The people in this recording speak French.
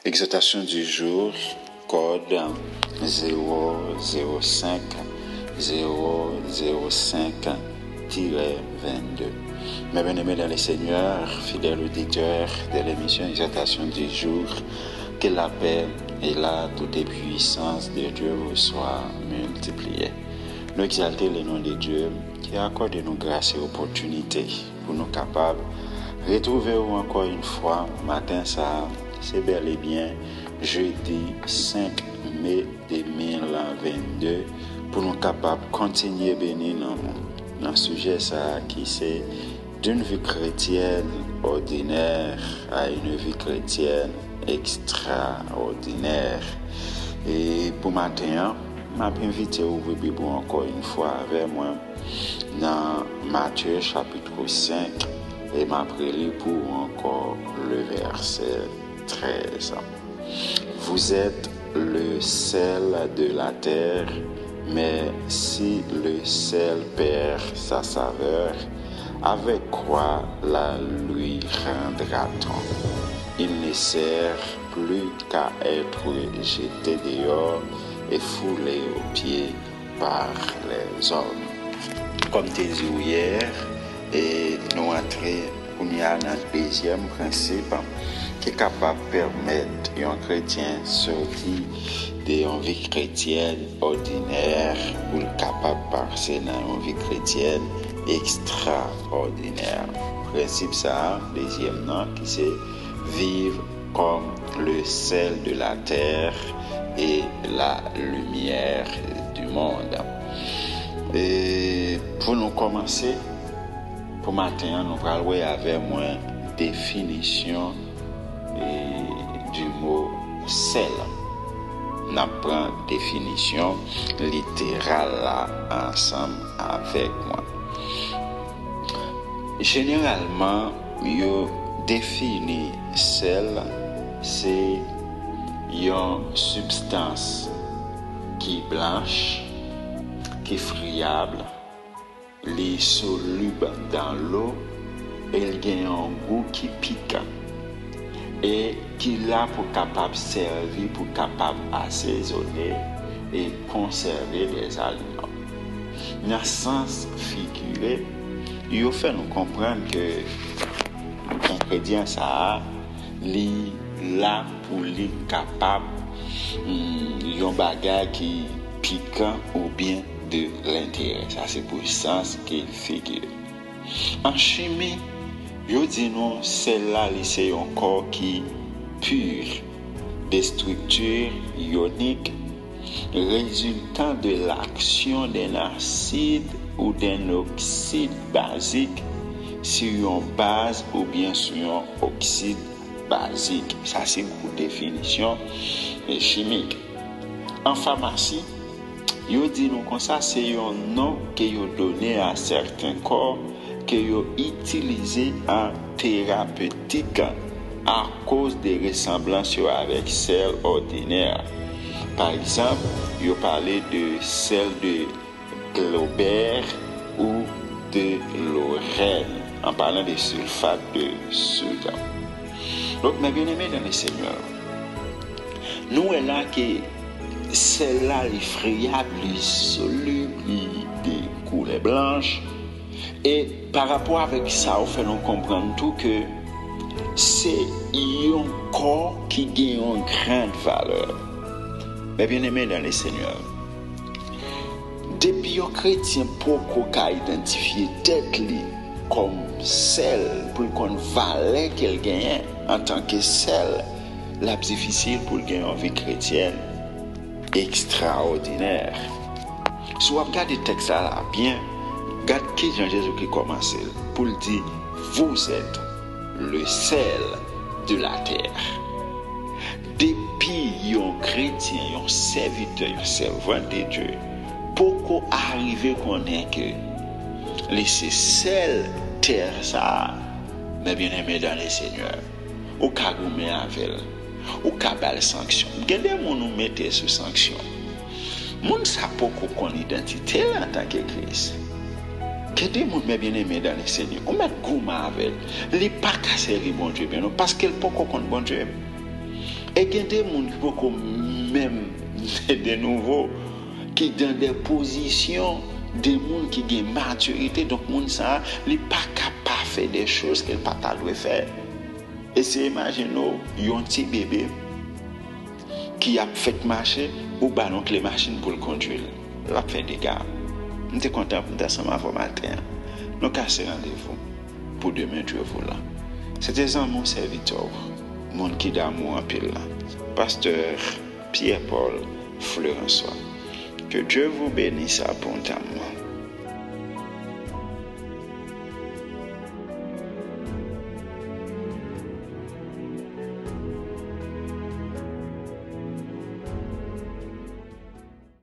Exhortation du jour, code 005 005-22. Mes bien-aimés dans le Seigneur, fidèles auditeurs de l'émission Exhortation du jour, que la paix et la toute puissance de Dieu vous soient multipliées. Nous exaltons le nom de Dieu qui accorde nous grâce et opportunité pour nous capables de retrouver encore une fois matin ça. C'est bel et bien jeudi 5 mai 2022 pour nous capables de continuer à bénir dans le sujet ça qui c'est d'une vie chrétienne ordinaire à une vie chrétienne extraordinaire. Et pour matin, je m'invite à ouvrir la Bible encore une fois avec moi dans Matthieu chapitre 5 et m'a prié pour encore le verset 13. Vous êtes le sel de la terre, mais si le sel perd sa saveur, avec quoi la lui rendra-t-on? Il ne sert plus qu'à être jeté dehors et foulé aux pieds par les hommes. Comme tu dis hier, et nous entrons dans le deuxième principe qui est capable de permettre à un chrétien de sortir d'une vie chrétienne ordinaire pour être capable de passer dans une vie chrétienne extraordinaire. Principe ça, deuxième nom, qui c'est vivre comme le sel de la terre et la lumière du monde. Et pour nous commencer, pour matin, nous allons voir avec moi définition du mot sel. Nous prenons définition littérale là, ensemble avec moi. Généralement, yo définit sel, c'est une substance qui est blanche, qui est friable, qui est soluble dans l'eau, et il a un goût qui pique et qui est là pour capable servir, pour capable assaisonner et conserver des aliments. Dans le sens figuré, il fait nous comprendre que l'ingrédient ça est là pour lui capable un bagage qui piquant ou bien de l'intérêt. Ça c'est pour le sens qu'il figure. En chimie, je dis non, celle-là c'est un corps qui pur, des structures ioniques résultant de l'action d'un acide ou d'un oxyde basique sur une base ou bien sur un oxyde basique. Ça c'est une définition chimique. En pharmacie, yo dit nous comme ça c'est un nom que yo donné à certains corps que yo utilisé en thérapeutique à cause des ressemblances avec sel ordinaire. Par exemple, yo parlait de sel de Glauber ou de Lorraine en parlant des sulfates de soude. Donc mes bien-aimés dans le Seigneur, nous est là que celle-là est friable, est soluble, des couleurs blanches. Et par rapport avec ça, on fait nous comprendre tout que c'est un corps qui gagne une grande valeur. Mais bien aimé dans le Seigneur, depuis un chrétien pourquoi qu'a identifié tête comme celle pour qu'on valait qu'elle gagne en tant que celle la plus difficile pour gagner une vie chrétienne extraordinaire. Si vous regardez le texte là bien, regardez qui Jean-Jésus qui commence pour le dire, vous êtes le sel de la terre. Depuis un chrétien, un serviteur, un servant de Dieu, pourquoi arriver qu'on est que laisser sel terre ça, mais bien aimé dans le Seigneur, au cas où met avec ou cabal sanction. Gardez mon nous mettez sous sanction. Mon sa poko kon identité en tant que Christ. Gardez mon bien aimé dans le Seigneur. On met gouma avec. Les pas casser bon Dieu bien parce qu'elle poko kon bon Dieu. Et il y a des gens qui même de nouveau qui dans des positions des gens qui ont une maturité, donc les gens ne sont pas capables de faire des choses qu'ils ne doivent pas faire. Et c'est imaginez un petit bébé qui a fait marcher ou ballon les machines pour le conduire. Il a fait des gars. Je suis content pour ça matin. Nous avons rendez-vous pour demain Dieu vous là. C'était mon serviteur, mon qui d'amour en pile là. Pasteur Pierre-Paul Fleurençois. Que Dieu vous bénisse abondamment.